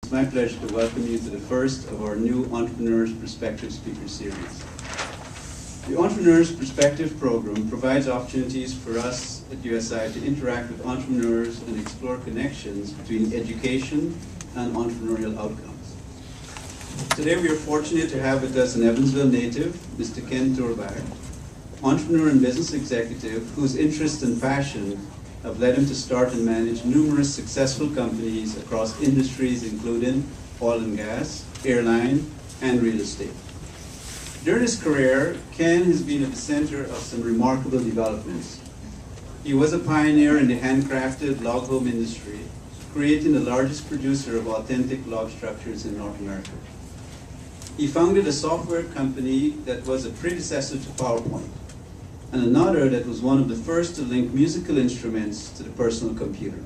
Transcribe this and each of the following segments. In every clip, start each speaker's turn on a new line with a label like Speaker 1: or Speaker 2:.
Speaker 1: It's my pleasure to welcome you to the first of our new Entrepreneurs Perspective Speaker Series. The Entrepreneurs Perspective program provides opportunities for us at USI to interact with entrepreneurs and explore connections between education and entrepreneurial outcomes. Today we are fortunate to have with us an Evansville native, Mr. Ken Thuerbach, entrepreneur and business executive whose interest and passion have led him to start and manage numerous successful companies across industries including oil and gas, airline, and real estate. During his career, Ken has been at the center of some remarkable developments. He was a pioneer in the handcrafted log home industry, creating the largest producer of authentic log structures in North America. He founded a software company that was a predecessor to PowerPoint, and another that was one of the first to link musical instruments to the personal computer.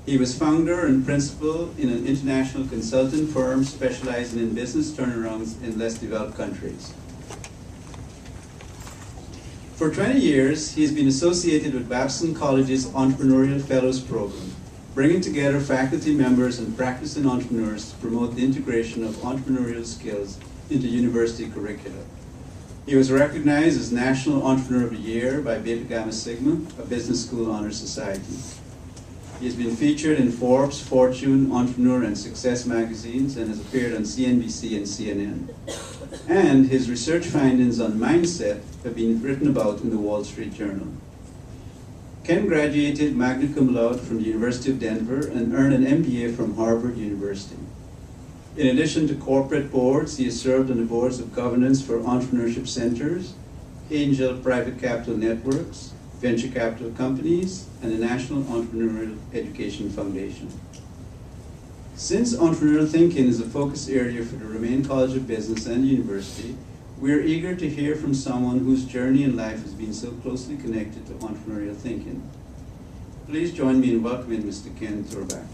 Speaker 1: He was founder and principal in an international consulting firm specializing in business turnarounds in less developed countries. For 20 years, he's been associated with Babson College's Entrepreneurial Fellows Program, bringing together faculty members and practicing entrepreneurs to promote the integration of entrepreneurial skills into university curricula. He was recognized as National Entrepreneur of the Year by Beta Gamma Sigma, a business school honor society. He has been featured in Forbes, Fortune, Entrepreneur, and Success magazines and has appeared on CNBC and CNN. And his research findings on mindset have been written about in the Wall Street Journal. Ken graduated magna cum laude from the University of Denver and earned an MBA from Harvard University. In addition to corporate boards, he has served on the boards of governance for entrepreneurship centers, angel private capital networks, venture capital companies, and the National Entrepreneurial Education Foundation. Since entrepreneurial thinking is a focus area for the Romain College of Business and University, we are eager to hear from someone whose journey in life has been so closely connected to entrepreneurial thinking. Please join me in welcoming Mr. Ken Thuerbach.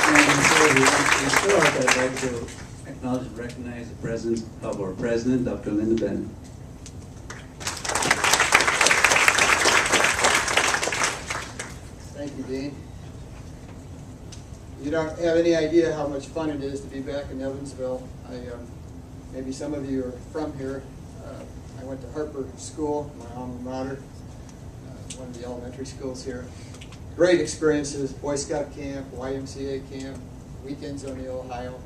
Speaker 1: To start, I'd like to acknowledge and recognize the presence of our president, Dr. Linda Bennett.
Speaker 2: Thank you, Dean. You don't have any idea how much fun it is to be back in Evansville. Maybe some of you are from here. I went to Harper School, my alma mater, one of the elementary schools here. Great experiences, Boy Scout camp, YMCA camp, weekends on the Ohio.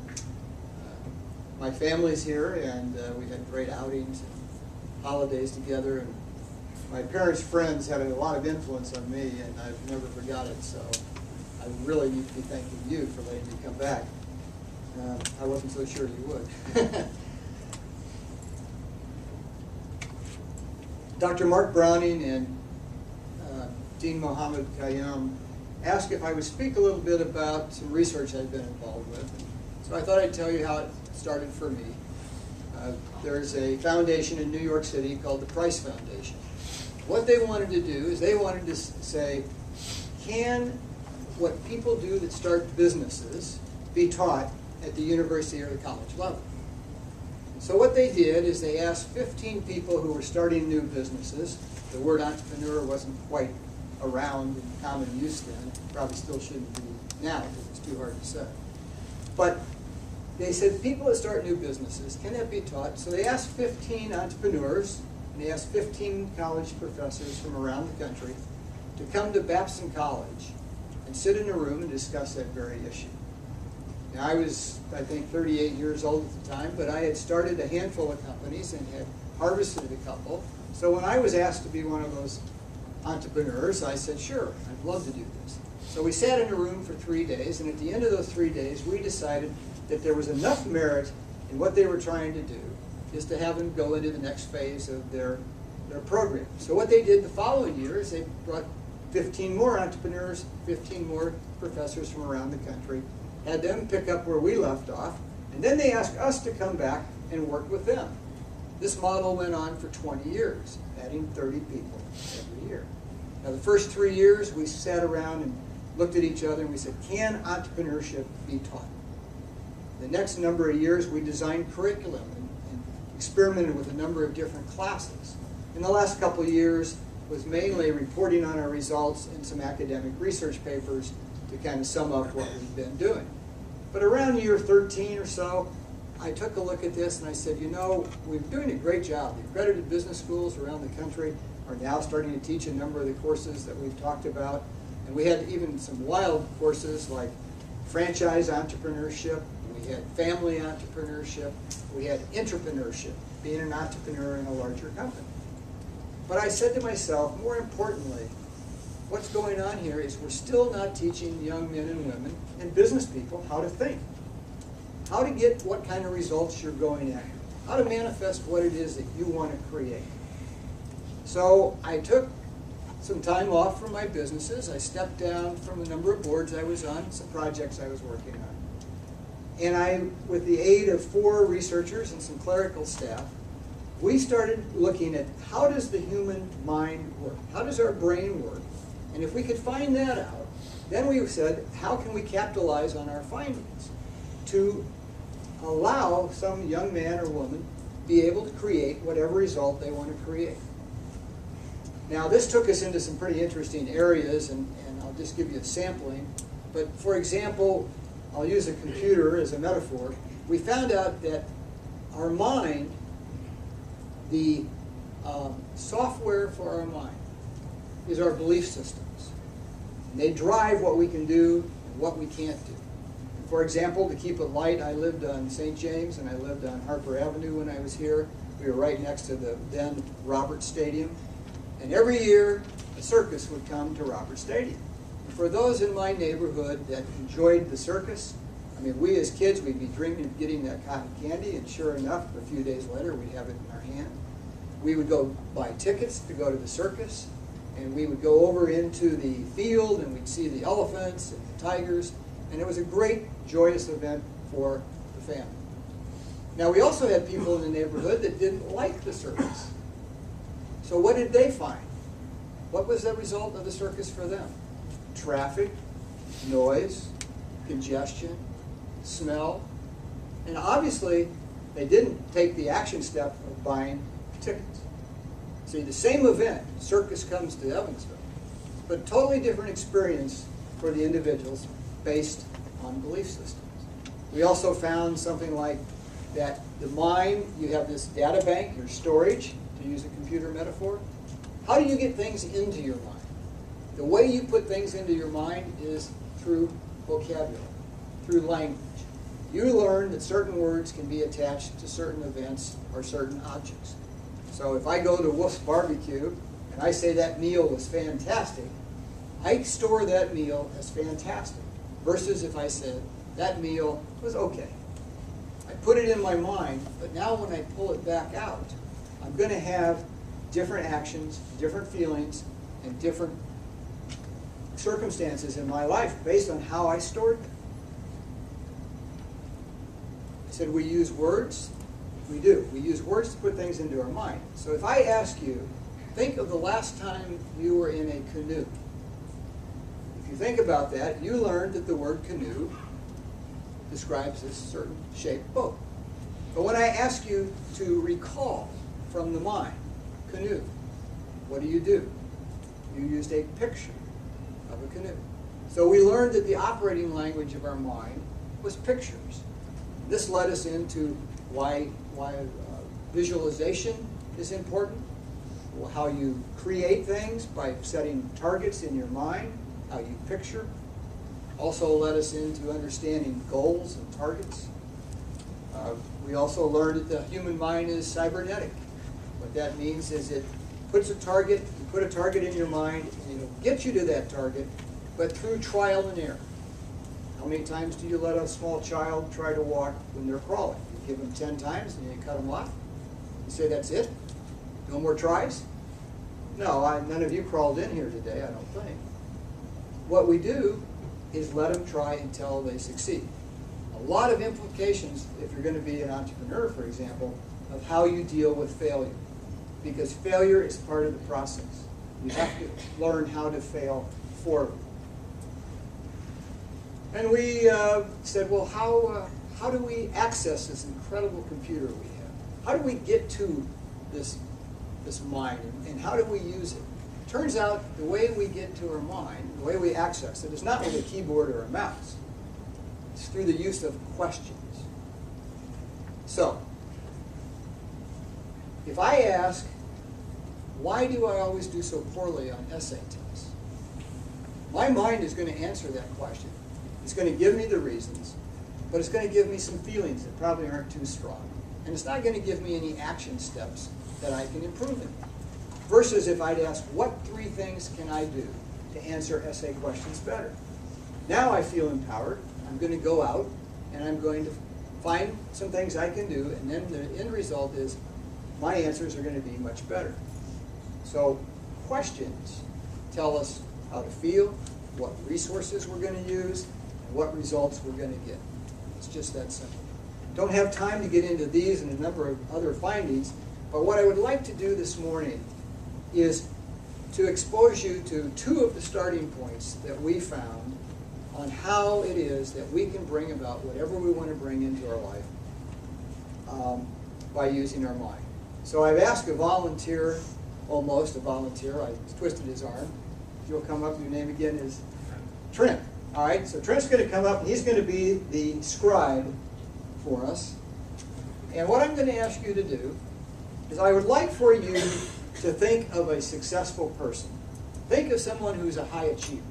Speaker 2: My family's here, and we had great outings and holidays together. And my parents' friends had a lot of influence on me, and I've never forgot it. So I really need to be thanking you for letting me come back. I wasn't so sure you would. Dr. Mark Browning and Dean Mohammed Khayyam asked if I would speak a little bit about some research I've been involved with. So I thought I'd tell you how it started for me. There's a foundation in New York City called the Price Foundation. What they wanted to do is they wanted to say, can what people do that start businesses be taught at the university or the college level? So what they did is they asked 15 people who were starting new businesses. The word entrepreneur wasn't quite around in common use then. Probably still shouldn't be now because it's too hard to say. But they said people that start new businesses, can that be taught? So they asked 15 entrepreneurs, and they asked 15 college professors from around the country to come to Babson College and sit in a room and discuss that very issue. Now, I was, I think, 38 years old at the time, but I had started a handful of companies and had harvested a couple. So when I was asked to be one of those entrepreneurs, I said, sure, I'd love to do this. So we sat in a room for 3 days, and at the end of those 3 days, we decided that there was enough merit in what they were trying to do is to have them go into the next phase of their program. So what they did the following year is they brought 15 more entrepreneurs, 15 more professors from around the country, had them pick up where we left off, and then they asked us to come back and work with them. This model went on for 20 years, adding 30 people every year. Now the first 3 years we sat around and looked at each other and we said, can entrepreneurship be taught? The next number of years we designed curriculum and experimented with a number of different classes. In the last couple of years was mainly reporting on our results and some academic research papers to kind of sum up what we've been doing. But around year 13 or so, I took a look at this and I said, you know, we're doing a great job. The accredited business schools around the country are now starting to teach a number of the courses that we've talked about. And we had even some wild courses like franchise entrepreneurship, we had family entrepreneurship, we had entrepreneurship, being an entrepreneur in a larger company. But I said to myself, more importantly, what's going on here is we're still not teaching young men and women and business people how to think, how to get what kind of results you're going after, how to manifest what it is that you want to create. So I took some time off from my businesses. I stepped down from the number of boards I was on, some projects I was working on. And I, with the aid of 4 researchers and some clerical staff, we started looking at how does the human mind work? How does our brain work? And if we could find that out, then we said, how can we capitalize on our findings to allow some young man or woman be able to create whatever result they want to create? Now, this took us into some pretty interesting areas, and I'll just give you a sampling. But for example, I'll use a computer as a metaphor. We found out that our mind, the software for our mind, is our belief systems. And they drive what we can do and what we can't do. For example, to keep it light, I lived on St. James and I lived on Harper Avenue when I was here. We were right next to the then Roberts Stadium. And every year, a circus would come to Roberts Stadium. And for those in my neighborhood that enjoyed the circus, I mean, we as kids, we'd be dreaming of getting that cotton candy, and sure enough, a few days later, we'd have it in our hand. We would go buy tickets to go to the circus, and we would go over into the field, and we'd see the elephants and the tigers, and it was a great, joyous event for the family. Now, we also had people in the neighborhood that didn't like the circus. So what did they find? What was the result of the circus for them? Traffic, noise, congestion, smell, and obviously they didn't take the action step of buying tickets. See, the same event, circus comes to Evansville, but totally different experience for the individuals based on belief systems. We also found something like that the mind, you have this data bank, your storage, to use a computer metaphor. How do you get things into your mind? The way you put things into your mind is through vocabulary, through language. You learn that certain words can be attached to certain events or certain objects. So if I go to Wolf's Barbecue and I say that meal was fantastic, I store that meal as fantastic, versus if I said that meal was okay. I put it in my mind, but now when I pull it back out, I'm going to have different actions, different feelings, and different circumstances in my life based on how I stored them. I said we use words. We do. We use words to put things into our mind. So if I ask you, think of the last time you were in a canoe. If you think about that, you learned that the word canoe describes this certain shaped boat. But when I ask you to recall from the mind, canoe, what do? You used a picture of a canoe. So we learned that the operating language of our mind was pictures. This led us into why visualization is important, how you create things by setting targets in your mind, how you picture. Also led us into understanding goals and targets. We also learned that the human mind is cybernetic. What that means is it puts a target, you put a target in your mind, and it'll get you to that target, but through trial and error. How many times do you let a small child try to walk when they're crawling? You give them 10 times and you cut them off? You say that's it? No more tries? No, none of you crawled in here today, I don't think. What we do is let them try until they succeed. A lot of implications, if you're going to be an entrepreneur, for example, of how you deal with failure. Because failure is part of the process. You have to learn how to fail forward. And we said, well, how do we access this incredible computer we have? How do we get to this mind, and how do we use it? turns out the way we get to our mind, the way we access it, is not with a keyboard or a mouse. It's through the use of questions. So, if I ask, why do I always do so poorly on essay tests? My mind is going to answer that question. It's going to give me the reasons, but it's going to give me some feelings that probably aren't too strong. And it's not going to give me any action steps that I can improve in. Versus if I'd ask, what 3 things can I do to answer essay questions better? Now I feel empowered. I'm going to go out and I'm going to find some things I can do, and then the end result is my answers are going to be much better. So questions tell us how to feel, what resources we're going to use, and what results we're going to get. It's just that simple. Don't have time to get into these and a number of other findings, but what I would like to do this morning is to expose you to 2 of the starting points that we found on how it is that we can bring about whatever we want to bring into our life by using our mind. So I've asked a volunteer, almost a volunteer, I twisted his arm. If you'll come up, your name again is Trent. All right, so Trent's going to come up and he's going to be the scribe for us. And what I'm going to ask you to do is I would like for you to think of a successful person. Think of someone who's a high achiever,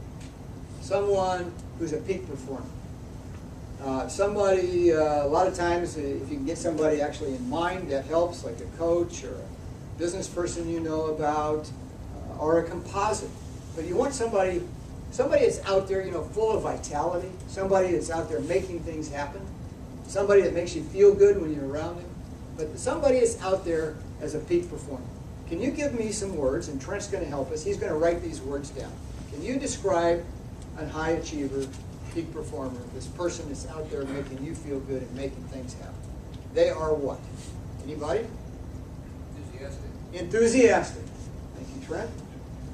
Speaker 2: someone who's a peak performer. Somebody, a lot of times, if you can get somebody actually in mind, that helps, like a coach or a business person you know about, or a composite. But you want somebody that's out there, you know, full of vitality, somebody that's out there making things happen, somebody that makes you feel good when you're around him, but somebody that's out there as a peak performer. Can you give me some words, and Trent's going to help us. He's going to write these words down. Can you describe a high achiever, peak performer, this person that's out there making you feel good and making things happen? They are what? Anybody?
Speaker 3: Enthusiastic.
Speaker 2: Enthusiastic. Thank you, Trent.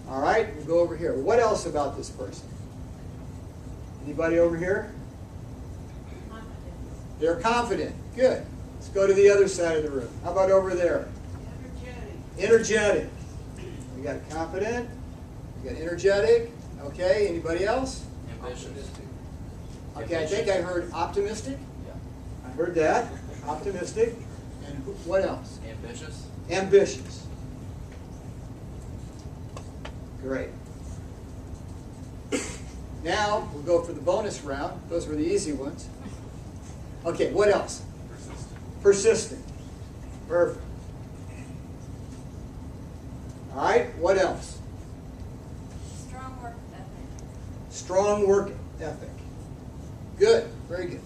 Speaker 2: All right, we'll go over here. What else about this person? Anybody over here?
Speaker 4: Confident.
Speaker 2: They're confident. Good. Let's go to the other side of the room. How about over there?
Speaker 4: Energetic.
Speaker 2: Energetic. We got confident. We got energetic. Okay, anybody else?
Speaker 3: Ambitious.
Speaker 2: Okay, I think I heard optimistic.
Speaker 3: Yeah.
Speaker 2: I heard that. Optimistic. And what else?
Speaker 3: Ambitious.
Speaker 2: Ambitious. Great. Now we'll go for the bonus round. Those were the easy ones. Okay, what else?
Speaker 3: Persistent.
Speaker 2: Persistent. Perfect. All right, what else?
Speaker 4: Strong work ethic.
Speaker 2: Strong work ethic. Good, very good.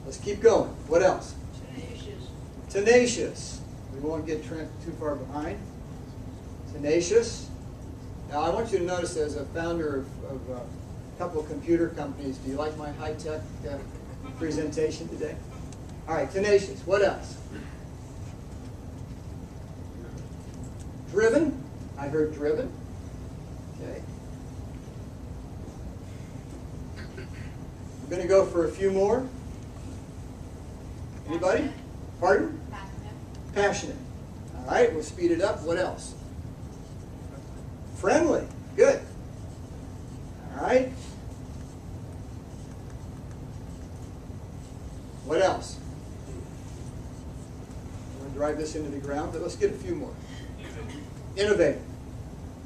Speaker 2: Let's keep going. What else?
Speaker 4: Tenacious.
Speaker 2: Tenacious. We won't get Trent too far behind. Tenacious. Now I want you to notice, as a founder of a couple of computer companies, do you like my high-tech presentation today? All right, tenacious. What else? Driven. I heard driven. Okay. I'm going to go for a few more. Anybody?
Speaker 4: Passionate.
Speaker 2: Pardon?
Speaker 4: Passionate.
Speaker 2: Passionate. All right, we'll speed it up. What else? Friendly. Good. All right. What else? I'm going to drive this into the ground, but let's get a few more. Innovative.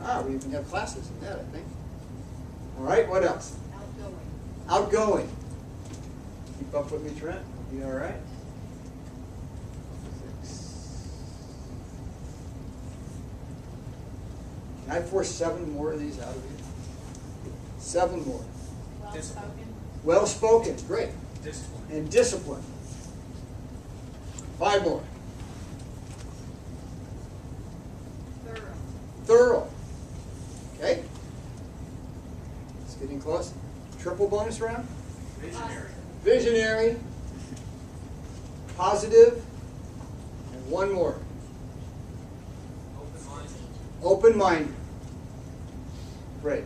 Speaker 2: Ah, we even have classes in that, I think. All right, what else?
Speaker 4: Outgoing.
Speaker 2: Outgoing. Keep up with me, Trent. You all right? 6. Can I force 7 more of these out of you? 7 more.
Speaker 4: Well spoken.
Speaker 2: Well spoken. Great.
Speaker 3: Discipline.
Speaker 2: And discipline. 5 more.
Speaker 4: Thorough.
Speaker 2: Thorough. Okay. It's getting close. Triple bonus round.
Speaker 3: Visionary.
Speaker 2: Visionary. Positive. And 1 more.
Speaker 3: Open-minded.
Speaker 2: Open-minded. Great.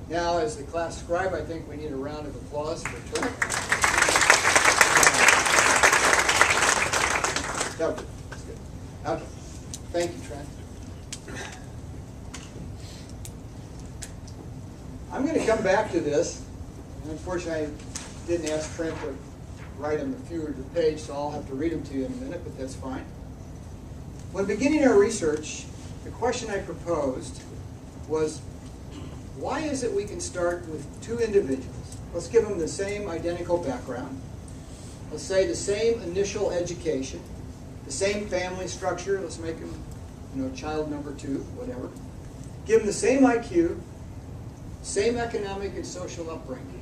Speaker 2: Now, as the class scribe, I think we need a round of applause for Trent. Okay. That's good. Okay. Thank you, Trent. I'm going to come back to this. And unfortunately, I didn't ask Trent to write them a few to the page, so I'll have to read them to you in a minute, but that's fine. When beginning our research, the question I proposed was, why is it we can start with two individuals? Let's give them the same identical background. Let's say the same initial education, the same family structure. Let's make them, child number 2, whatever. Give them the same IQ, same economic and social upbringing.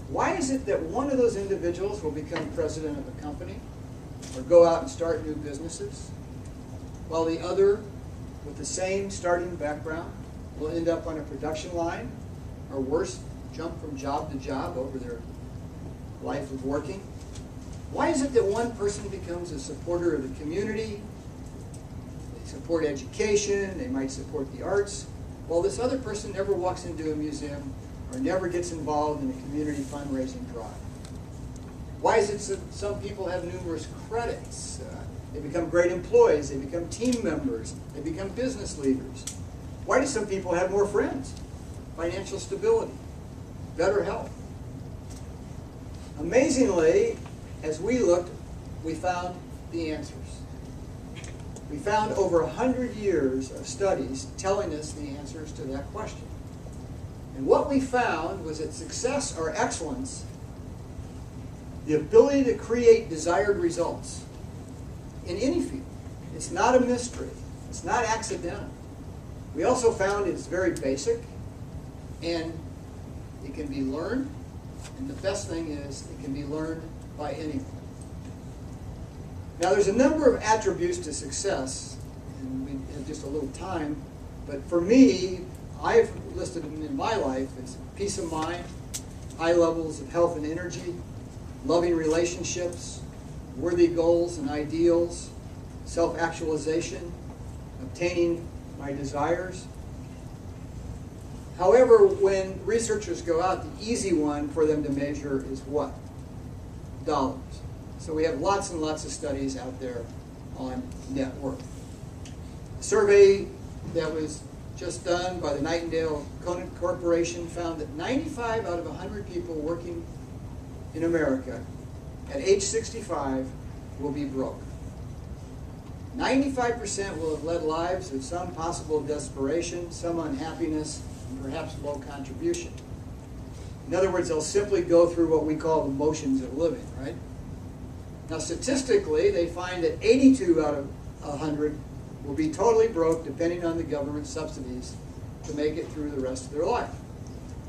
Speaker 2: Why is it that one of those individuals will become president of a company or go out and start new businesses, while the other, with the same starting background, will end up on a production line, or worse, jump from job to job over their life of working? Why is it that one person becomes a supporter of the community, they support education, they might support the arts, while this other person never walks into a museum or never gets involved in a community fundraising drive? Why is it that some people have numerous credits? They become great employees, they become team members, they become business leaders. Why do some people have more friends? Financial stability, better health. Amazingly, as we looked, we found the answers. We found over 100 years of studies telling us the answers to that question. And what we found was that success or excellence, the ability to create desired results in any field, it's not a mystery. It's not accidental. We also found it's very basic, and it can be learned, and the best thing is it can be learned by anyone. Now, there's a number of attributes to success, and we have just a little time, but for me, I've listed them in my life as peace of mind, high levels of health and energy, loving relationships, worthy goals and ideals, self-actualization, obtaining my desires. However, when researchers go out, the easy one for them to measure is what? Dollars. So we have lots and lots of studies out there on net worth. A survey that was just done by the Nightingale Conant Corporation found that 95 out of 100 people working in America at age 65 will be broke. 95% will have led lives of some possible desperation, some unhappiness, and perhaps low contribution. In other words, they'll simply go through what we call the motions of living, right? Now, statistically, they find that 82 out of 100 will be totally broke, depending on the government subsidies, to make it through the rest of their life.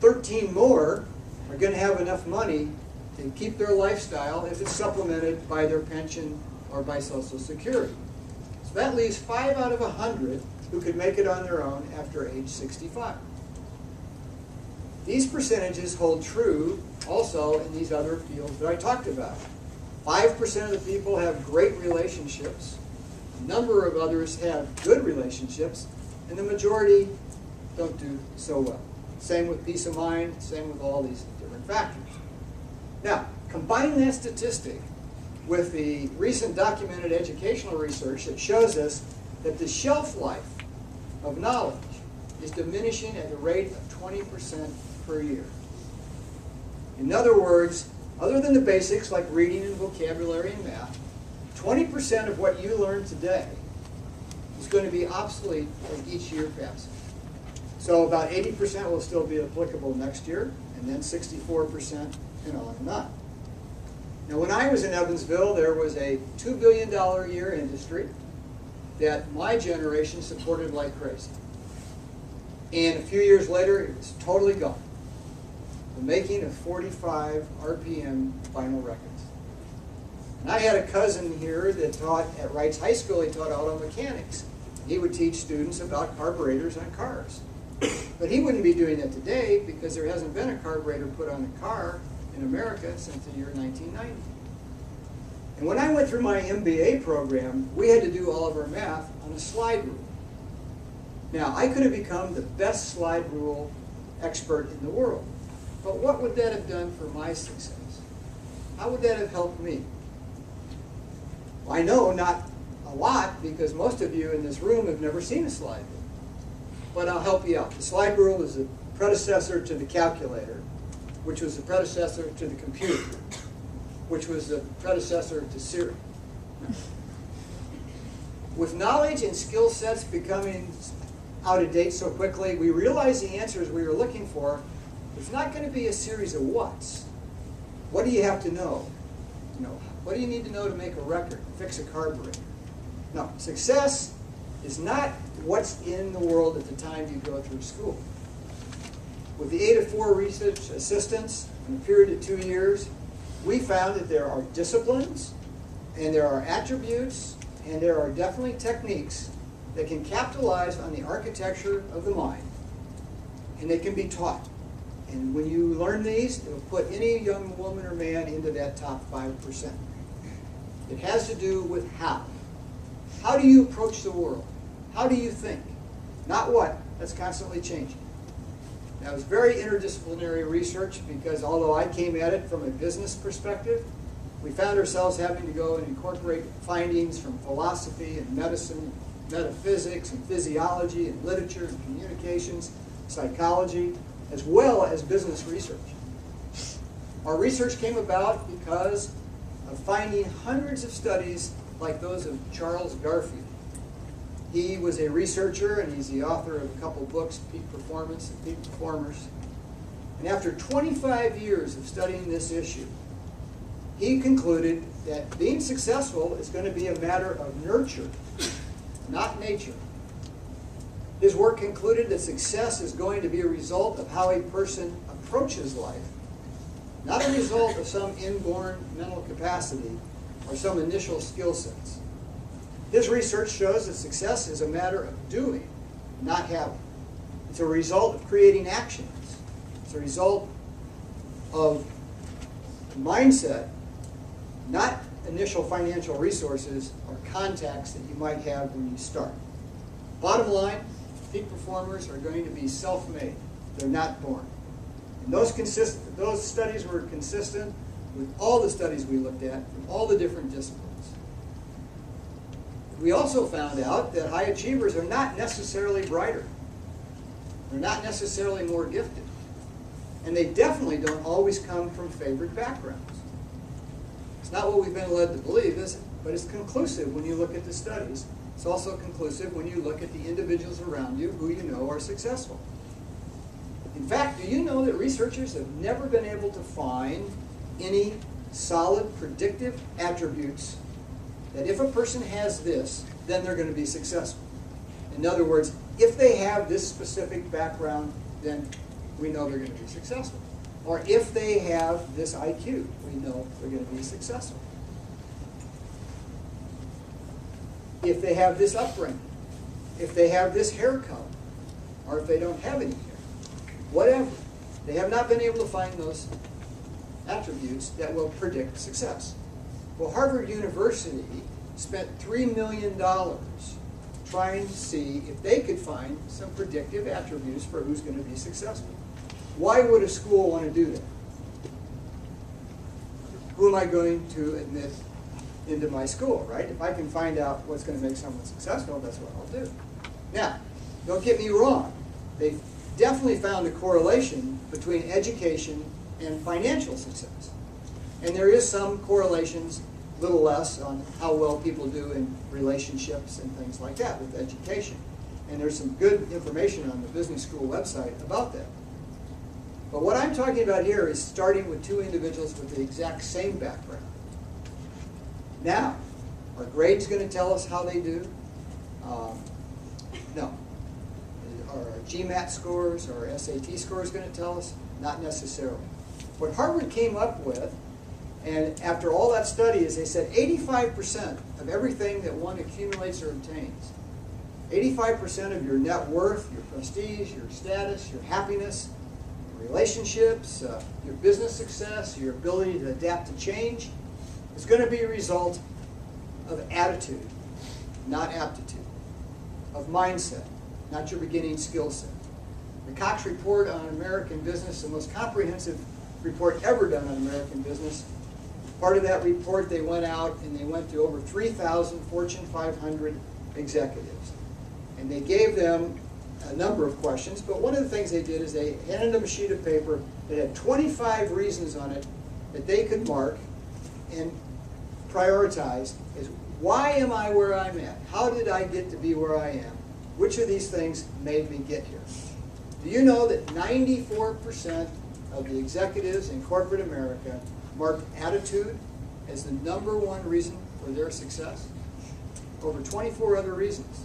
Speaker 2: 13 more are going to have enough money to keep their lifestyle if it's supplemented by their pension or by Social Security. So that leaves 5 out of 100 who could make it on their own after age 65. These percentages hold true also in these other fields that I talked about. 5% of the people have great relationships. A number of others have good relationships, and the majority don't do so well. Same with peace of mind, same with all these different factors. Now, combining that statistic with the recent documented educational research that shows us that the shelf life of knowledge is diminishing at the rate of 20% per year. In other words, other than the basics like reading and vocabulary and math, 20% of what you learn today is going to be obsolete as each year passes. So about 80% will still be applicable next year, and then 64%, and on and on. Now, when I was in Evansville, there was a $2 billion a year industry that my generation supported like crazy. And a few years later, it was totally gone. The making of 45 RPM vinyl records. And I had a cousin here that taught at Wrights High School. He taught auto mechanics. He would teach students about carburetors on cars. But he wouldn't be doing that today because there hasn't been a carburetor put on a car in America since the year 1990. And when I went through my MBA program, we had to do all of our math on a slide rule. Now, I could have become the best slide rule expert in the world. But what would that have done for my success? How would that have helped me? Well, I know not a lot because most of you in this room have never seen a slide rule. But I'll help you out. The slide rule is a predecessor to the calculator, which was the predecessor to the computer, which was the predecessor to Siri. With knowledge and skill sets becoming out of date so quickly, we realized the answers we were looking for is not going to be a series of whats. What do you have to know? You know, what do you need to know to make a record, fix a carburetor? No, success is not what's in the world at the time you go through school. With the aid of 4 research assistants in a period of 2 years, we found that there are disciplines, and there are attributes, and there are definitely techniques that can capitalize on the architecture of the mind, and they can be taught. And when you learn these, it will put any young woman or man into that top 5%. It has to do with how. How do you approach the world? How do you think? Not what. That's constantly changing. Now, it's very interdisciplinary research because although I came at it from a business perspective, we found ourselves having to go and incorporate findings from philosophy and medicine, metaphysics and physiology and literature and communications, psychology, as well as business research. Our research came about because of finding hundreds of studies like those of Charles Garfield. He was a researcher, and he's the author of a couple books, Peak Performance and Peak Performers. And after 25 years of studying this issue, he concluded that being successful is going to be a matter of nurture, not nature. His work concluded that success is going to be a result of how a person approaches life, not a result of some inborn mental capacity or some initial skill sets. His research shows that success is a matter of doing, not having. It's a result of creating actions. It's a result of mindset, not initial financial resources or contacts that you might have when you start. Bottom line, peak performers are going to be self-made. They're not born. And those studies were consistent with all the studies we looked at from all the different disciplines. We also found out that high achievers are not necessarily brighter. They're not necessarily more gifted. And they definitely don't always come from favored backgrounds. It's not what we've been led to believe, is it? But it's conclusive when you look at the studies. It's also conclusive when you look at the individuals around you who you know are successful. In fact, do you know that researchers have never been able to find any solid predictive attributes that if a person has this, then they're going to be successful? In other words, if they have this specific background, then we know they're going to be successful. Or if they have this IQ, we know they're going to be successful. If they have this upbringing, if they have this hair color, or if they don't have any hair, whatever. They have not been able to find those attributes that will predict success. Well, Harvard University spent $3 million trying to see if they could find some predictive attributes for who's going to be successful. Why would a school want to do that? Who am I going to admit into my school, right? If I can find out what's going to make someone successful, that's what I'll do. Now, don't get me wrong. They definitely found a correlation between education and financial success. And there is some correlations, a little less, on how well people do in relationships and things like that with education. And there's some good information on the business school website about that. But what I'm talking about here is starting with 2 individuals with the exact same background. Now, are grades going to tell us how they do? No. Are our GMAT scores or SAT scores going to tell us? Not necessarily. What Harvard came up with, and after all that study, is they said 85% of everything that one accumulates or obtains, 85% of your net worth, your prestige, your status, your happiness, your relationships, your business success, your ability to adapt to change, is going to be a result of attitude, not aptitude, of mindset, not your beginning skill set. The Cox Report on American Business, the most comprehensive report ever done on American business. Part of that report, they went out and they went to over 3,000 Fortune 500 executives. And they gave them a number of questions, but one of the things they did is they handed them a sheet of paper that had 25 reasons on it that they could mark and prioritize is, why am I where I'm at? How did I get to be where I am? Which of these things made me get here? Do you know that 94% of the executives in corporate America marked attitude as the #1 reason for their success? Over 24 other reasons.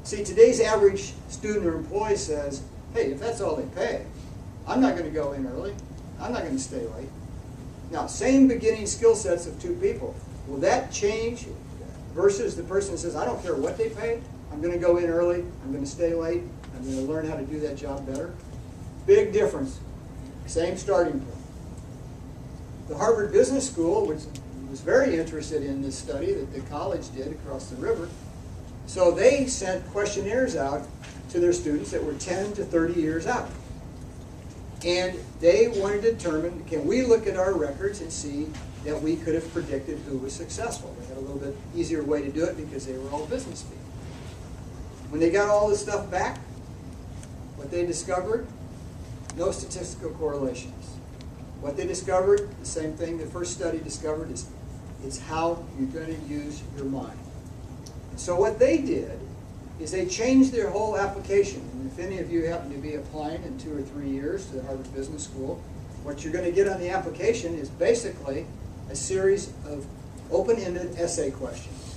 Speaker 2: See, today's average student or employee says, hey, if that's all they pay, I'm not going to go in early. I'm not going to stay late. Now, same beginning skill sets of two people. Will that change versus the person that says, I don't care what they pay, I'm going to go in early, I'm going to stay late, I'm going to learn how to do that job better? Big difference. Same starting point. The Harvard Business School, which was very interested in this study that the college did across the river, so they sent questionnaires out to their students that were 10 to 30 years out. And they wanted to determine, can we look at our records and see that we could have predicted who was successful? They had a little bit easier way to do it because they were all business people. When they got all this stuff back, what they discovered, no statistical correlations. What they discovered, the same thing the first study discovered, is it's how you're going to use your mind. So what they did is they changed their whole application. And if any of you happen to be applying in 2 or 3 years to the Harvard Business School, what you're going to get on the application is basically a series of open-ended essay questions.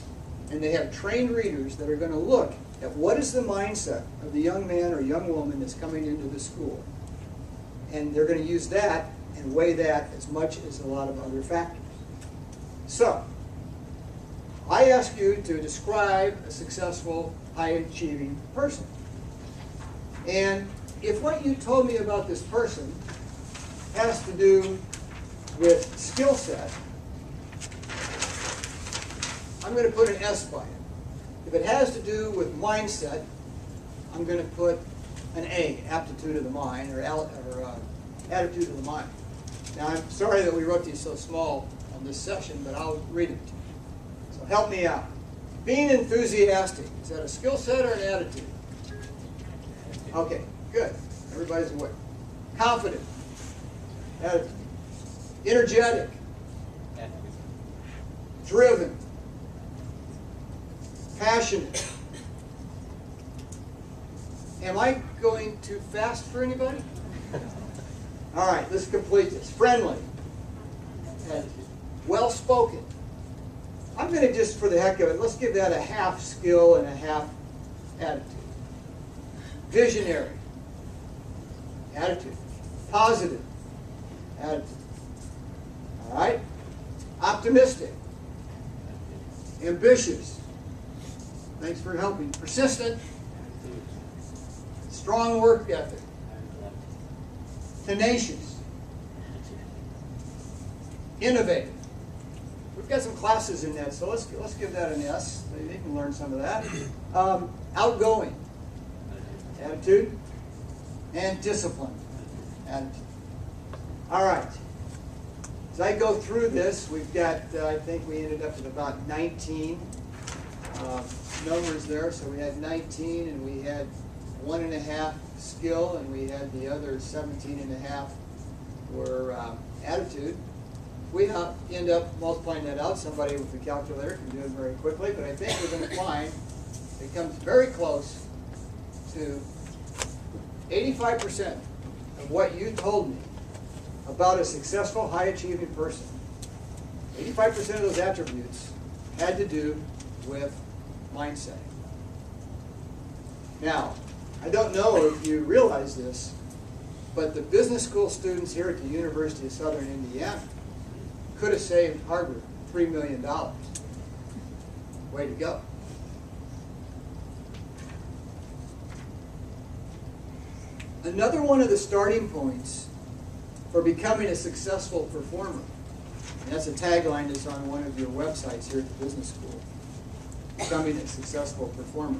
Speaker 2: And they have trained readers that are going to look at what is the mindset of the young man or young woman that's coming into the school. And they're going to use that and weigh that as much as a lot of other factors. So, I ask you to describe a successful, high-achieving person. And if what you told me about this person has to do with skill set, I'm going to put an S by it. If it has to do with mindset, I'm going to put an A, aptitude of the mind, or attitude of the mind. Now, I'm sorry that we wrote these so small on this session, but I'll read it to you. So help me out. Being enthusiastic, is that a skill set or an attitude? Okay, good. Everybody's aware. Confident, attitude. Energetic, driven, passionate. Am I going too fast for anybody? All right, let's complete this. Friendly, attitude. Well-spoken. I'm going to just, for the heck of it, let's give that a half skill and a half attitude. Visionary, attitude. Positive, attitude. All right? Optimistic, ambitious. Thanks for helping. Persistent, strong work ethic. Tenacious, innovative. We've got some classes in that, so let's give that an S. They can learn some of that. Outgoing, attitude, and discipline, attitude. All right. As I go through this, we've got, I think we ended up at about 19 numbers there. So we had 19, and we had 1.5 skill, and we had the other 17.5 were attitude. We end up multiplying that out. Somebody with a calculator can do it very quickly, but I think we're going to find it comes very close to 85% of what you told me about a successful, high-achieving person. 85% of those attributes had to do with mindset. Now, I don't know if you realize this, but the business school students here at the University of Southern Indiana could have saved Harvard $3 million. Way to go. Another one of the starting points for becoming a successful performer, and that's a tagline that's on one of your websites here at the business school, becoming a successful performer,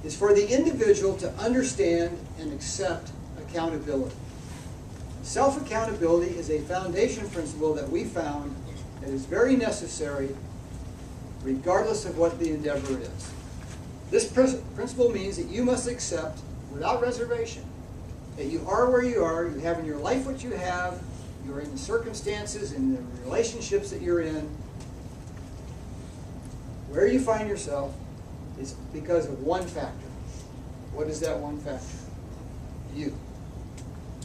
Speaker 2: is for the individual to understand and accept accountability. Self-accountability is a foundation principle that we found that is very necessary regardless of what the endeavor is. This principle means that you must accept, without reservation, that you are where you are, you have in your life what you have, you're in the circumstances and the relationships that you're in. Where you find yourself is because of one factor. What is that one factor? You.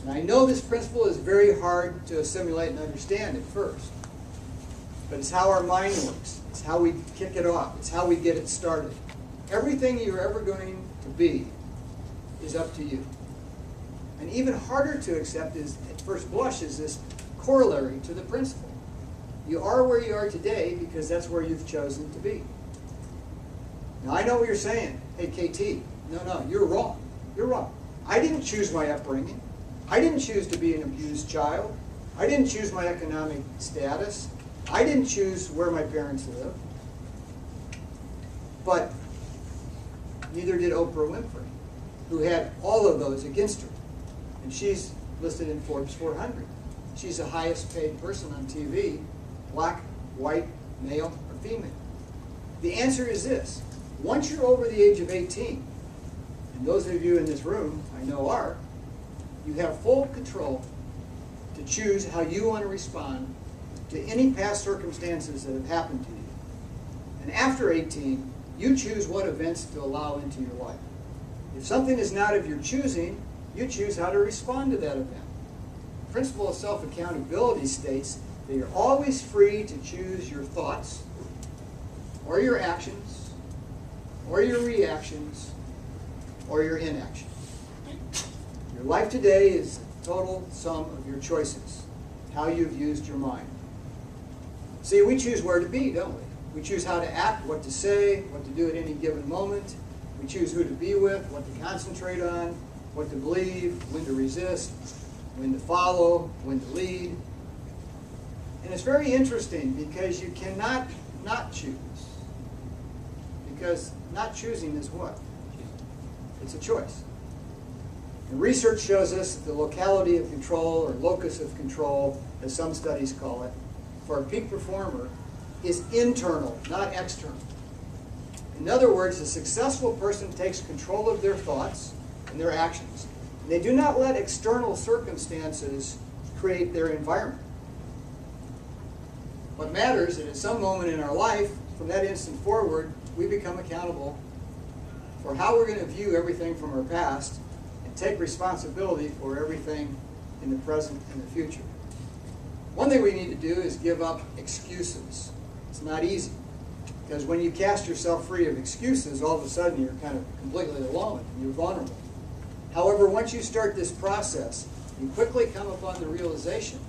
Speaker 2: And I know this principle is very hard to assimilate and understand at first, but it's how our mind works. It's how we kick it off. It's how we get it started. Everything you're ever going to be is up to you. And even harder to accept is, at first blush, is this corollary to the principle. You are where you are today because that's where you've chosen to be. Now, I know what you're saying. Hey, KT, no, you're wrong. You're wrong. I didn't choose my upbringing. I didn't choose to be an abused child. I didn't choose my economic status. I didn't choose where my parents live. But neither did Oprah Winfrey, who had all of those against her. And she's listed in Forbes 400. She's the highest paid person on TV, black, white, male, or female. The answer is this. Once you're over the age of 18, and those of you in this room I know are, you have full control to choose how you want to respond to any past circumstances that have happened to you. And after 18, you choose what events to allow into your life. If something is not of your choosing, you choose how to respond to that event. The principle of self-accountability states that you're always free to choose your thoughts, or your actions, or your reactions, or your inaction. Your life today is the total sum of your choices, how you've used your mind. See, we choose where to be, don't we? We choose how to act, what to say, what to do at any given moment. We choose who to be with, what to concentrate on, what to believe, when to resist, when to follow, when to lead. And it's very interesting because you cannot not choose. Because not choosing is what? It's a choice. And research shows us that the locality of control, or locus of control, as some studies call it, for a peak performer is internal, not external. In other words, a successful person takes control of their thoughts and their actions. And they do not let external circumstances create their environment. What matters is that at some moment in our life, from that instant forward, we become accountable for how we're going to view everything from our past and take responsibility for everything in the present and the future. One thing we need to do is give up excuses. It's not easy, because when you cast yourself free of excuses, all of a sudden you're kind of completely alone and you're vulnerable. However, once you start this process, you quickly come upon the realization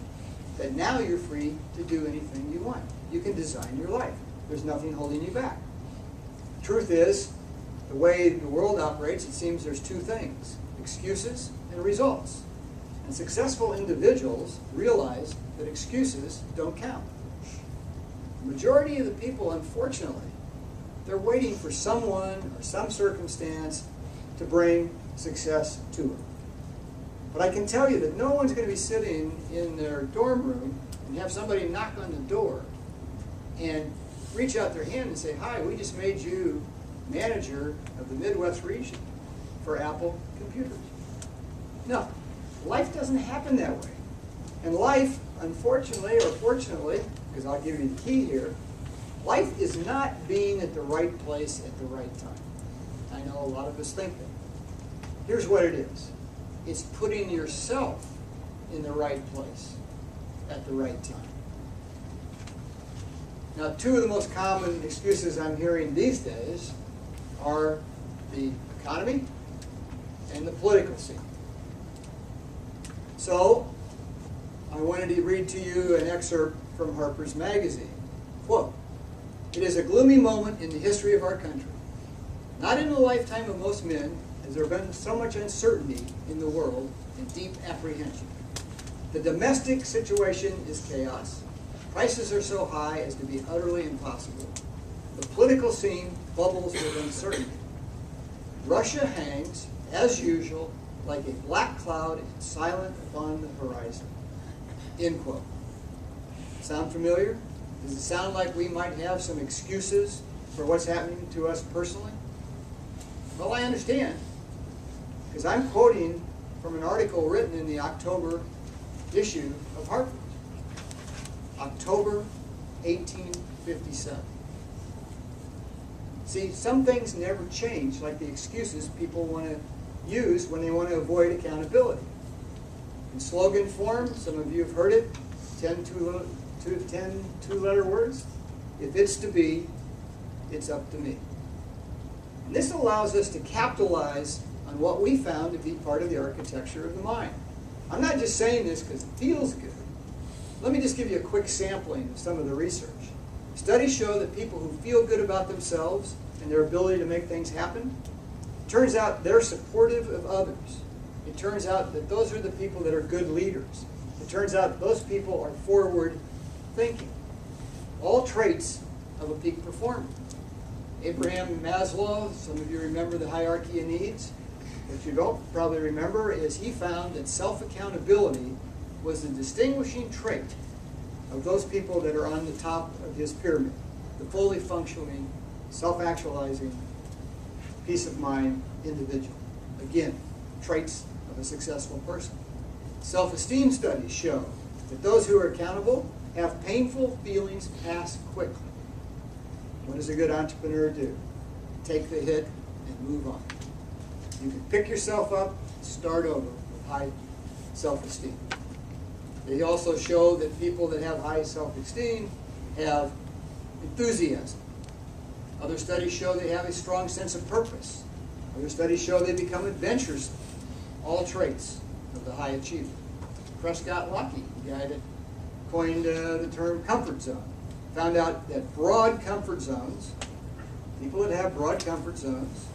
Speaker 2: that now you're free to do anything you want. You can design your life. There's nothing holding you back. Truth is, the way the world operates, it seems there's two things: excuses and results. And successful individuals realize that excuses don't count. The majority of the people, unfortunately, they're waiting for someone or some circumstance to bring success to them. But I can tell you that no one's going to be sitting in their dorm room and have somebody knock on the door and reach out their hand and say, "Hi, we just made you manager of the Midwest region for Apple computers." No, life doesn't happen that way. And life, unfortunately or fortunately, because I'll give you the key here, life is not being at the right place at the right time. I know a lot of us think that. Here's what it is. It's putting yourself in the right place at the right time. Now, two of the most common excuses I'm hearing these days are the economy and the political scene. So, I wanted to read to you an excerpt from Harper's Magazine. Quote, "It is a gloomy moment in the history of our country. Not in the lifetime of most men has there been so much uncertainty in the world and deep apprehension. The domestic situation is chaos. Prices are so high as to be utterly impossible. The political scene bubbles with uncertainty. Russia hangs, as usual, like a black cloud silent upon the horizon." End quote. Sound familiar? Does it sound like we might have some excuses for what's happening to us personally? Well, I understand, because I'm quoting from an article written in the October issue of Hartford. October 1857. See, some things never change, like the excuses people want to use when they want to avoid accountability. In slogan form, some of you have heard it, 10 two-letter words. If it's to be, it's up to me. And this allows us to capitalize on what we found to be part of the architecture of the mind. I'm not just saying this because it feels good. Let me just give you a quick sampling of some of the research. Studies show that people who feel good about themselves and their ability to make things happen, it turns out they're supportive of others. It turns out that those are the people that are good leaders. It turns out those people are forward thinking. All traits of a peak performer. Abraham Maslow, some of you remember the hierarchy of needs. What you don't probably remember is he found that self-accountability was the distinguishing trait of those people that are on the top of his pyramid, the fully functioning, self-actualizing, peace of mind individual. Again, traits of a successful person. Self-esteem studies show that those who are accountable have painful feelings pass quickly. What does a good entrepreneur do? Take the hit and move on. You can pick yourself up, start over with high self-esteem. They also show that people that have high self-esteem have enthusiasm. Other studies show they have a strong sense of purpose. Other studies show they become adventuresome. All traits of the high achiever. Prescott Lockey, the guy that coined the term comfort zone, found out that broad comfort zones, people that have broad comfort zones,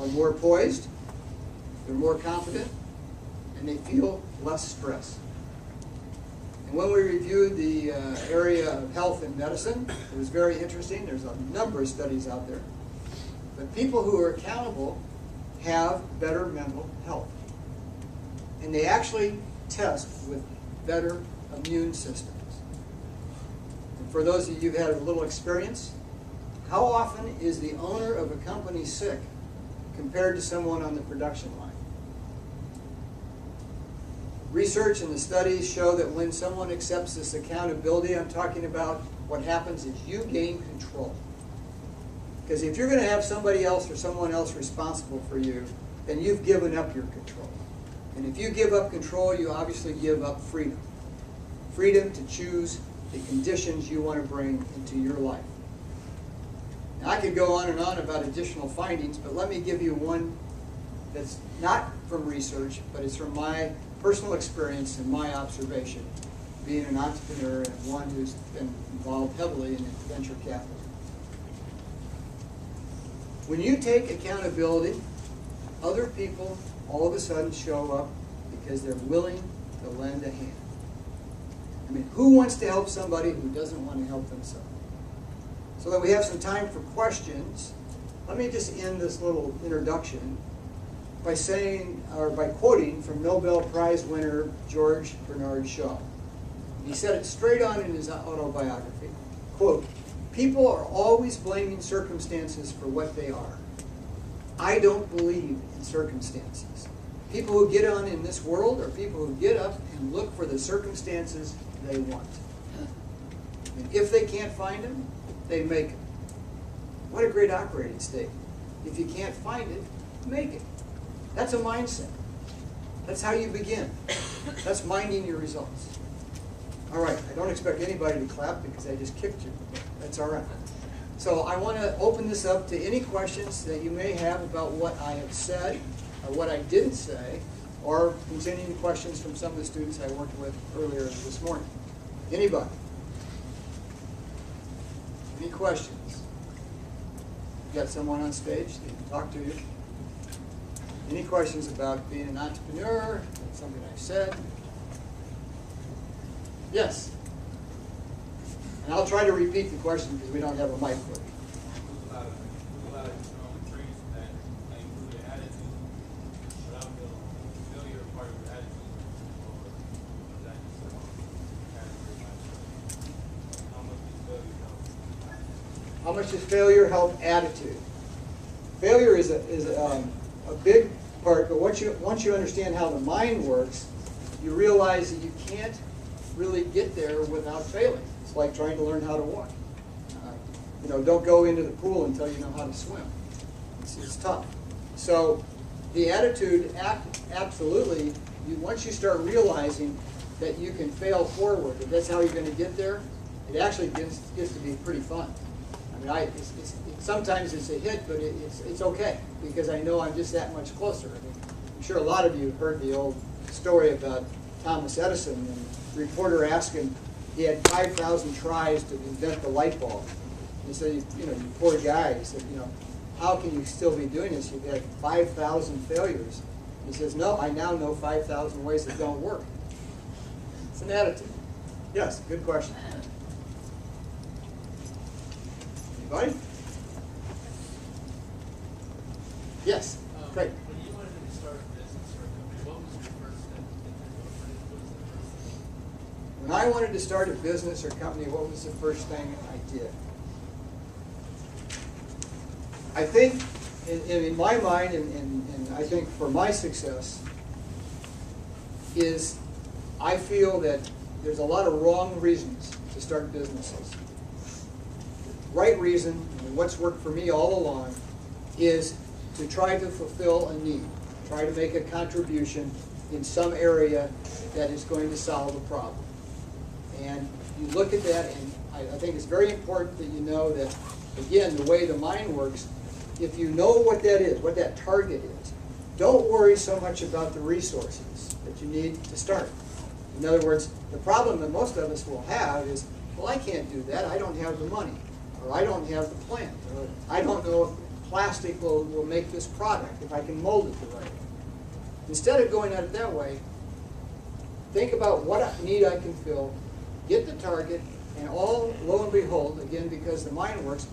Speaker 2: are more poised, they're more confident, and they feel less stress. And when we reviewed the area of health and medicine, it was very interesting. There's a number of studies out there. But people who are accountable have better mental health. And they actually test with better immune systems. And for those of you who've had a little experience, how often is the owner of a company sick compared to someone on the production line? Research and the studies show that when someone accepts this accountability, I'm talking about what happens is you gain control. Because if you're going to have somebody else or someone else responsible for you, then you've given up your control. And if you give up control, you obviously give up freedom. Freedom to choose the conditions you want to bring into your life. Now, I could go on and on about additional findings, but let me give you one that's not from research, but it's from my personal experience and my observation, being an entrepreneur and one who's been involved heavily in venture capital. When you take accountability, other people all of a sudden show up because they're willing to lend a hand. I mean, who wants to help somebody who doesn't want to help themselves? So that we have some time for questions, let me just end this little introduction by saying, or by quoting from Nobel Prize winner George Bernard Shaw. He said it straight on in his autobiography, quote, "People are always blaming circumstances for what they are. I don't believe in circumstances. People who get on in this world are people who get up and look for the circumstances they want. And if they can't find them, they make them." What a great operating statement. If you can't find it, make it. That's a mindset. That's how you begin. That's minding your results. All right, I don't expect anybody to clap because I just kicked you. That's all right. So I want to open this up to any questions that you may have about what I have said or what I didn't say, or continuing questions from some of the students I worked with earlier this morning. Anybody? Any questions? You got someone on stage that can talk to you? Any questions about being an entrepreneur? Something I said? Yes. And I'll try to repeat the question because we don't have a mic for you.
Speaker 5: A lot of traits that include the attitude, but I feel failure part of the attitude, or that just how much does failure help?
Speaker 2: How much does failure help attitude? failure is a big part, but once you understand how the mind works, you realize that you can't really get there without failing. It's like trying to learn how to walk. Don't go into the pool until you know how to swim. It's tough. So the attitude, absolutely, once you start realizing that you can fail forward, that that's how you're going to get there, it actually gets to be pretty fun. I mean, sometimes it's a hit, but it's okay, because I know I'm just that much closer. I mean, I'm sure a lot of you heard the old story about Thomas Edison, and the reporter asked him, he had 5,000 tries to invent the light bulb. He said, you poor guy. He said, how can you still be doing this? You've had 5,000 failures. He says, no, I now know 5,000 ways that don't work. It's an attitude. Yes, good question. Anybody? Yes, great.
Speaker 3: When you wanted to start a business or a company, what was your first step? What was the first thing?
Speaker 2: When I wanted to start a business or company, what was the first thing I did? I think, in my mind, and I think for my success, is I feel that there's a lot of wrong reasons to start businesses. The right reason, and what's worked for me all along, is to try to fulfill a need, try to make a contribution in some area that is going to solve a problem. And you look at that, and I think it's very important that you know that, again, the way the mind works, if you know what that is, what that target is, don't worry so much about the resources that you need to start. In other words, the problem that most of us will have is, well, I can't do that. I don't have the money, or I don't have the plant, or I don't know if plastic will make this product, if I can mold it the right way. Instead of going at it that way, think about what need I can fill, get the target, and lo and behold, again, because the mind works,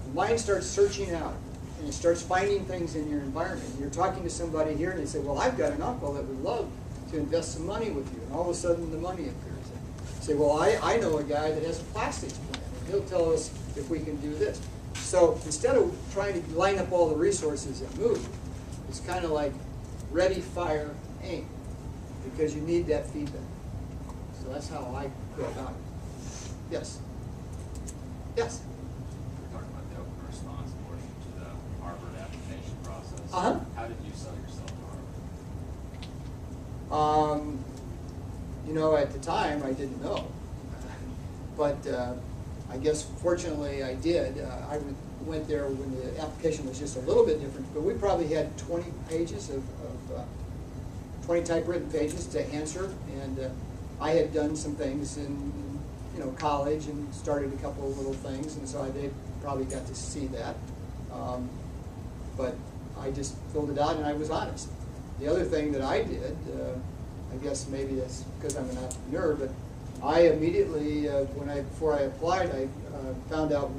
Speaker 2: the mind starts searching out, and it starts finding things in your environment. You're talking to somebody here, and they say, well, I've got an uncle that would love to invest some money with you, and all of a sudden the money appears. You say, well, I know a guy that has a plastics plant, and he'll tell us if we can do this. So instead of trying to line up all the resources and move, it's kind of like ready, fire, aim, because you need that feedback. So that's how I go about it. Yes? Yes?
Speaker 6: We're talking about the open response portion to the Harvard application process.
Speaker 2: Uh-huh.
Speaker 6: How did you sell yourself to Harvard?
Speaker 2: At the time, I didn't know. But I guess, fortunately, I did. I went there when the application was just a little bit different, but we probably had 20 pages of 20 typewritten pages to answer, and I had done some things in college and started a couple of little things, and so they probably got to see that. But I just filled it out, and I was honest. The other thing that I did, I guess maybe that's because I'm an entrepreneur, but I immediately, before I applied, I found out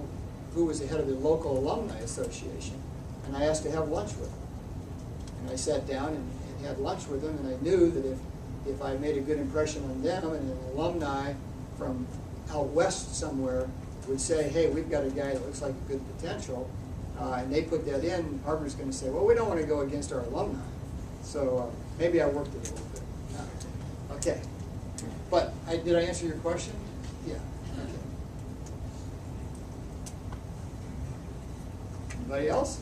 Speaker 2: who was the head of the local alumni association, and I asked to have lunch with him. And I sat down and had lunch with him, and I knew that if I made a good impression on them, and an alumni from out west somewhere would say, hey, we've got a guy that looks like a good potential, and they put that in, Harvard's going to say, well, we don't want to go against our alumni. So maybe I worked it a little bit. Okay. But did I answer your question? Yeah. Okay. Anybody else?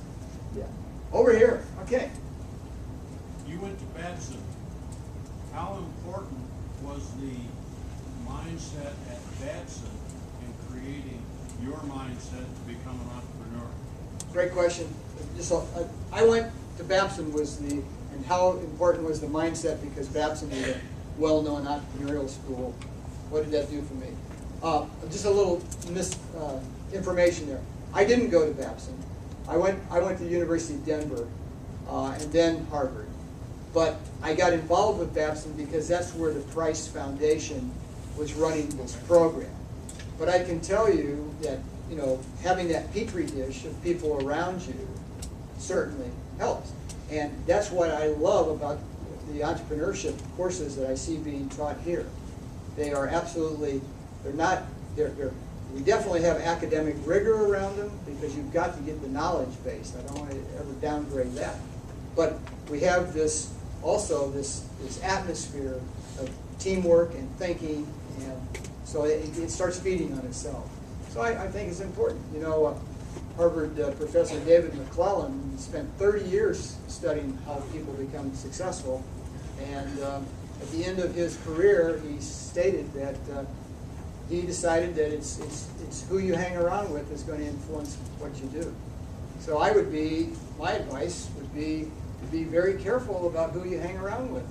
Speaker 2: Yeah. Over here. Okay.
Speaker 7: You went to Babson. How important was the mindset at Babson in creating your mindset to become an entrepreneur?
Speaker 2: Great question. I went to Babson and how important was the mindset, because Babson is a well-known entrepreneurial school. What did that do for me? Just a little information there. I didn't go to Babson. I went to the University of Denver and then Harvard. But I got involved with Babson because that's where the Price Foundation was running this program. But I can tell you that having that petri dish of people around you certainly helps. And that's what I love about the entrepreneurship courses that I see being taught here. They are absolutely, they're We definitely have academic rigor around them because you've got to get the knowledge base. I don't want to ever downgrade that. But we have this also this atmosphere of teamwork and thinking, and so it starts feeding on itself. So I think it's important. You know, Harvard Professor David McClellan spent 30 years studying how people become successful, and at the end of his career, he stated that he decided that it's who you hang around with is going to influence what you do. So my advice would be to be very careful about who you hang around with.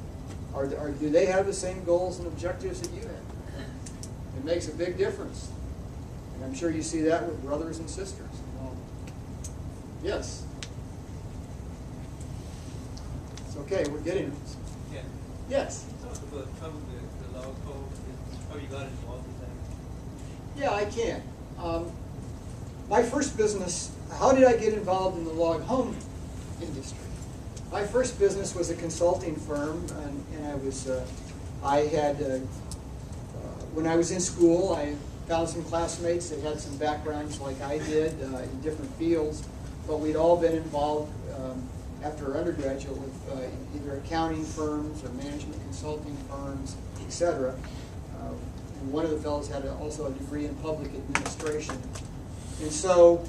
Speaker 2: Or do they have the same goals and objectives that you have? It makes a big difference. And I'm sure you see that with brothers and sisters. Yes? It's okay, we're getting it.
Speaker 8: Yeah.
Speaker 2: Yes?
Speaker 8: Talk about some of the law code, how you got involved in that.
Speaker 2: Yeah, I can. My first business, how did I get involved in the log home industry? My first business was a consulting firm, and when I was in school, I found some classmates that had some backgrounds like I did in different fields, but we'd all been involved after undergraduate with either accounting firms or management consulting firms, etc. And one of the fellows had also a degree in public administration. And so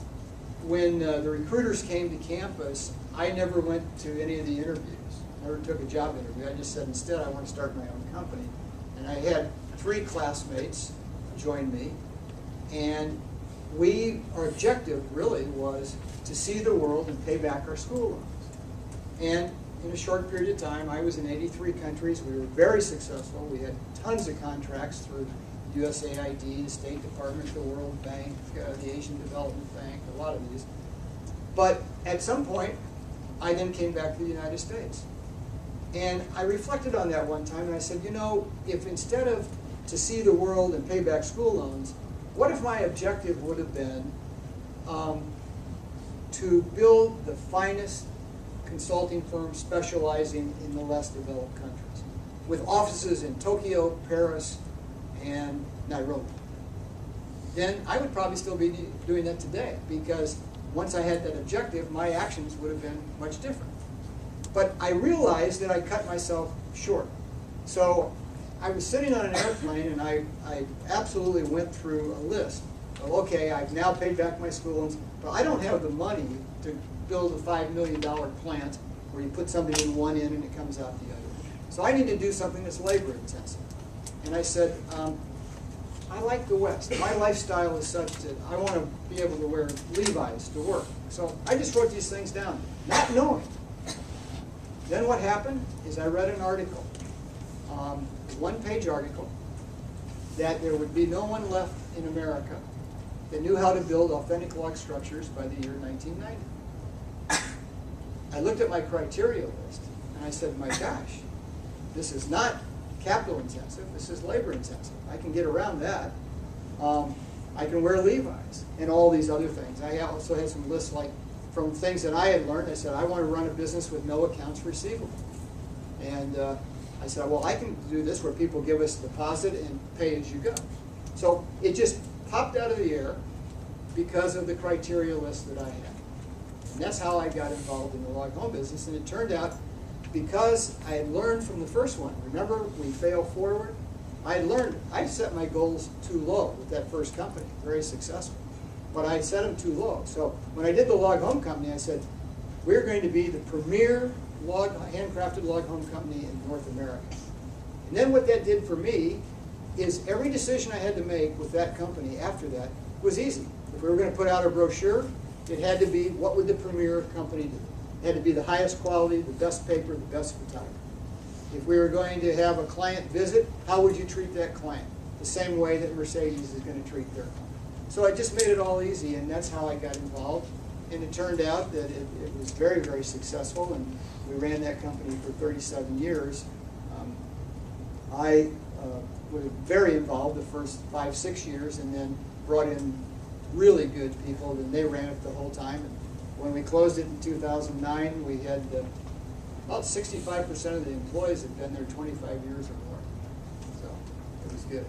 Speaker 2: when the recruiters came to campus, I never went to any of the interviews, never took a job interview. I just said, instead, I want to start my own company. And I had 3 classmates join me, and our objective really was to see the world and pay back our school loans. And in a short period of time, I was in 83 countries. We were very successful. We had tons of contracts through USAID, the State Department, the World Bank, the Asian Development Bank, a lot of these. But at some point, I then came back to the United States. And I reflected on that one time, and I said, you know, if instead of to see the world and pay back school loans, what if my objective would have been to build the finest consulting firm specializing in the less developed countries, with offices in Tokyo, Paris, and Nairobi? Then I would probably still be doing that today, because once I had that objective, my actions would have been much different. But I realized that I cut myself short. So I was sitting on an airplane, and I absolutely went through a list of, okay, I've now paid back my school loans, but I don't have the money to build a $5 million plant where you put something in one end and it comes out the other. So I need to do something that's labor intensive. And I said, I like the West. My lifestyle is such that I want to be able to wear Levi's to work. So I just wrote these things down, not knowing. Then what happened is I read an article, a one-page article, that there would be no one left in America that knew how to build authentic log structures by the year 1990. I looked at my criteria list, and I said, my gosh, this is not capital intensive, this is labor intensive. I can get around that. I can wear Levi's and all these other things. I also had some lists like from things that I had learned. I said, I want to run a business with no accounts receivable. And I said, well, I can do this where people give us a deposit and pay as you go. So it just popped out of the air because of the criteria list that I had. And that's how I got involved in the log home business. And it turned out, because I had learned from the first one, remember we fail forward? I had learned, I set my goals too low with that first company, very successful. But I set them too low. So when I did the log home company, I said, we're going to be the premier handcrafted log home company in North America. And then what that did for me is every decision I had to make with that company after that was easy. If we were going to put out a brochure, it had to be, what would the premier company do? It had to be the highest quality, the best paper, the best photography. If we were going to have a client visit, how would you treat that client? The same way that Mercedes is going to treat their client. So I just made it all easy, and that's how I got involved. And it turned out that it was very, very successful, and we ran that company for 37 years. I was very involved the first 5-6 years, and then brought in really good people, and they ran it the whole time. And when we closed it in 2009, we had about 65% of the employees had been there 25 years or more. So it was good.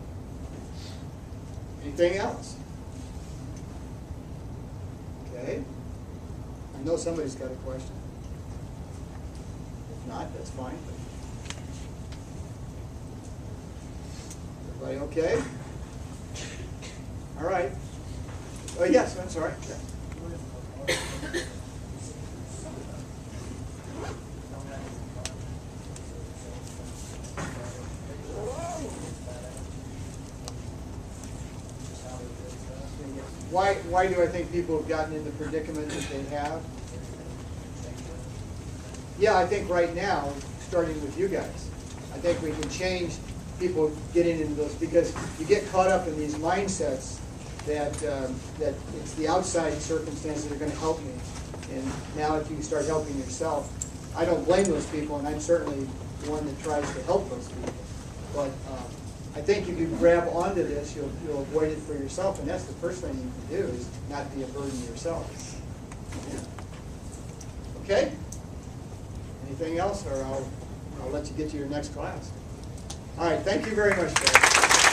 Speaker 2: Anything else? Okay. I know somebody's got a question. If not, that's fine. Everybody okay? All right. Oh, yes, I'm sorry. Why do I think people have gotten in the predicament that they have? Yeah, I think right now, starting with you guys, I think we can change people getting into those, because you get caught up in these mindsets that that it's the outside circumstances that are going to help me. And now if you start helping yourself, I don't blame those people, and I'm certainly one that tries to help those people. But I think if you grab onto this, you'll avoid it for yourself, and that's the first thing you can do, is not be a burden to yourself. Yeah. Okay? Anything else, or I'll let you get to your next class. All right, thank you very much, guys.